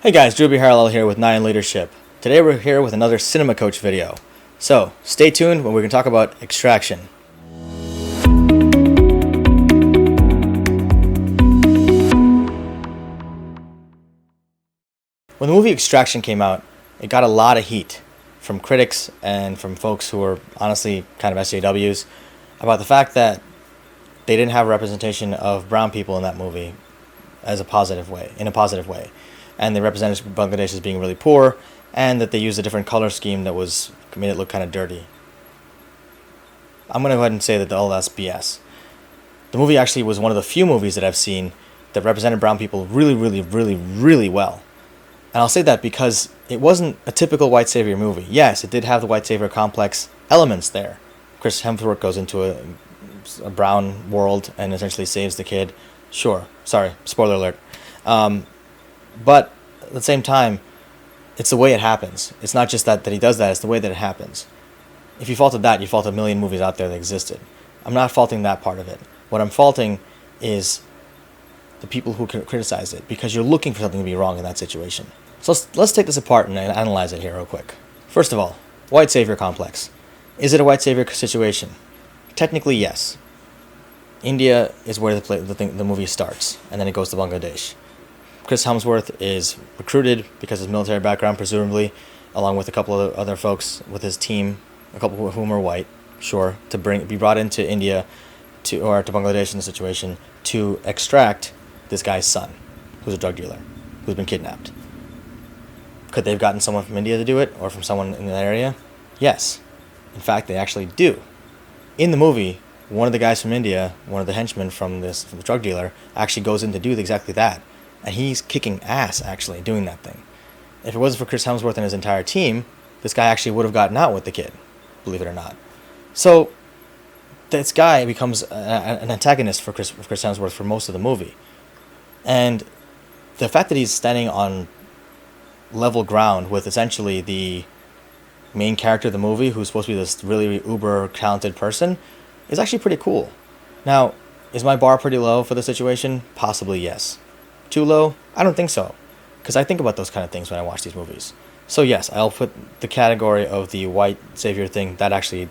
Hey guys, Drew B. Harrell here with Nine Leadership. Today we're here with another Cinema Coach video. So, stay tuned when we're going to talk about Extraction. When the movie Extraction came out, it got a lot of heat from critics and from folks who were honestly kind of SJWs about the fact that they didn't have a representation of brown people in that movie in a positive way. And they represented Bangladesh as being really poor, and that they used a different color scheme that made it look kind of dirty. I'm going to go ahead and say that all that's BS. The movie actually was one of the few movies that I've seen that represented brown people really well. And I'll say that because it wasn't a typical white savior movie. Yes, it did have the white savior complex elements there. Chris Hemsworth goes into a brown world and essentially saves the kid. Sure. Sorry, spoiler alert. But at the same time, it's the way it happens. It's not just that he does that, it's the way that it happens. If you faulted that, you fault a million movies out there that existed. I'm not faulting that part of it. What I'm faulting is the people who criticize it, because you're looking for something to be wrong in that situation. So let's take this apart and analyze it here real quick. First of all, white savior complex. Is it a white savior situation? Technically, yes. India is where the movie starts, and then it goes to Bangladesh. Chris Hemsworth is recruited because of his military background, presumably, along with a couple of other folks with his team, a couple of whom are white, sure, to be brought into India or to Bangladesh in the situation to extract this guy's son, who's a drug dealer, who's been kidnapped. Could they have gotten someone from India to do it, or from someone in that area? Yes. In fact, they actually do. In the movie, one of the guys from India, one of the henchmen from the drug dealer, actually goes in to do exactly that. And he's kicking ass, actually, doing that thing. If it wasn't for Chris Hemsworth and his entire team, this guy actually would have gotten out with the kid, believe it or not. So, this guy becomes an antagonist for Chris Hemsworth for most of the movie. And the fact that he's standing on level ground with essentially the main character of the movie, who's supposed to be this really uber talented person, is actually pretty cool. Now, is my bar pretty low for the situation? Possibly yes. Too low? I don't think so, because I think about those kind of things when I watch these movies. So yes, I'll put the category of the white savior thing, that actually,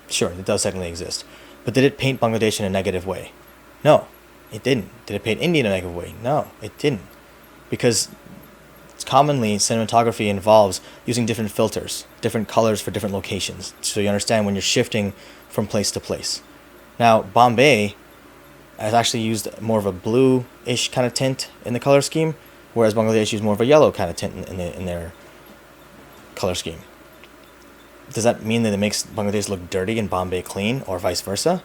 sure, it does technically exist. But did it paint Bangladesh in a negative way? No, it didn't. Did it paint India in a negative way? No, it didn't. Because commonly cinematography involves using different filters, different colors for different locations, so you understand when you're shifting from place to place. Now, Bombay has actually used more of a blue-ish kind of tint in the color scheme, whereas Bangladesh used more of a yellow kind of tint in their color scheme. Does that mean that it makes Bangladesh look dirty and Bombay clean, or vice versa?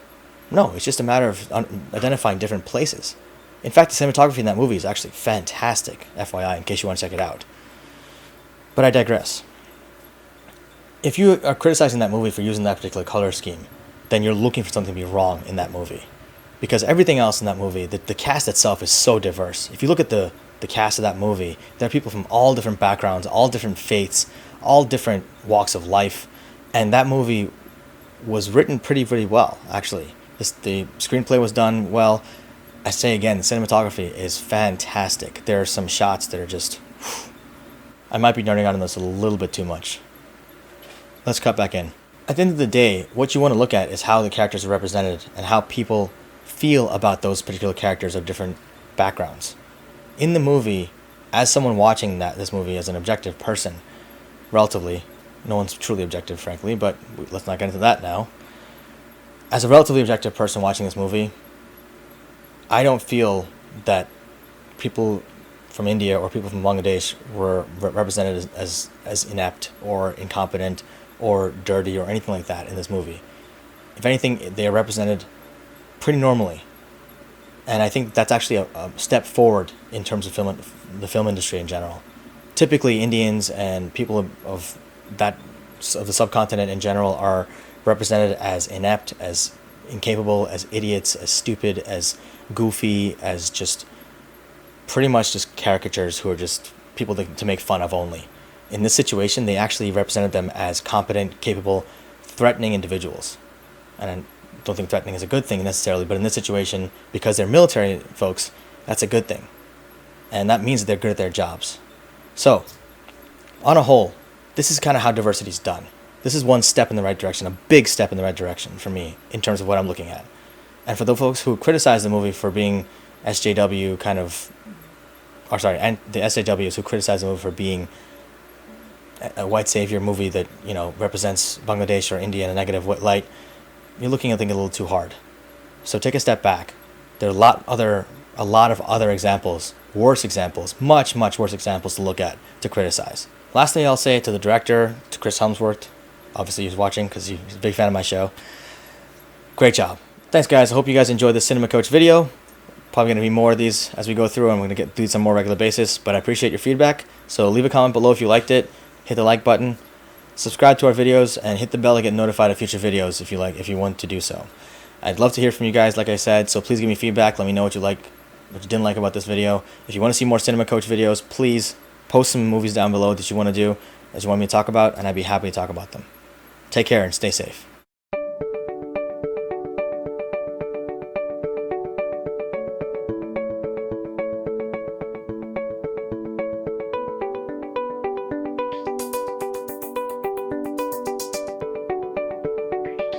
No, it's just a matter of identifying different places. In fact, the cinematography in that movie is actually fantastic, FYI, in case you want to check it out. But I digress. If you are criticizing that movie for using that particular color scheme, then you're looking for something to be wrong in that movie. Because everything else in that movie, the cast itself is so diverse. If you look at the cast of that movie, there are people from all different backgrounds, all different faiths, all different walks of life. And that movie was written pretty well, actually. The screenplay was done well. I say again, the cinematography is fantastic. There are some shots that are just... I might be nerding out on this a little bit too much. Let's cut back in. At the end of the day, what you want to look at is how the characters are represented and how people feel about those particular characters of different backgrounds. In the movie, as someone watching this movie as an objective person, relatively, no one's truly objective, frankly, but let's not get into that now. As a relatively objective person watching this movie, I don't feel that people from India or people from Bangladesh were represented as inept or incompetent or dirty or anything like that in this movie. If anything, they are represented pretty normally. And I think that's actually a step forward in terms of the film industry in general. Typically, Indians and people of the subcontinent in general are represented as inept, as incapable, as idiots, as stupid, as goofy, as just pretty much just caricatures who are just people to make fun of only. In this situation, they actually represented them as competent, capable, threatening individuals. And I don't think threatening is a good thing necessarily, but in this situation, because they're military folks, that's a good thing. And that means that they're good at their jobs. So, on a whole, this is kind of how diversity is done. This is one step in the right direction, a big step in the right direction for me in terms of what I'm looking at. And for the folks who criticize the movie for being SJW kind of, or sorry, and the SJWs who criticize the movie for being a white savior movie that, you know, represents Bangladesh or India in a negative light, you're looking at things a little too hard. So take a step back. There are a lot of other examples, worse examples, much worse examples to look at, to criticize. Lastly, I'll say to the director, to Chris Helmsworth, obviously he's watching because he's a big fan of my show. Great job. Thanks, guys. I hope you guys enjoyed this Cinema Coach video. Probably going to be more of these as we go through. I'm going to do some more regular basis, but I appreciate your feedback. So leave a comment below if you liked it. Hit the like button. Subscribe to our videos and hit the bell to get notified of future videos if you want to do so. I'd love to hear from you guys, like I said, so please give me feedback. Let me know what you liked, what you didn't like about this video. If you want to see more Cinema Coach videos, please post some movies down below that you want to do, that you want me to talk about, and I'd be happy to talk about them. Take care and stay safe.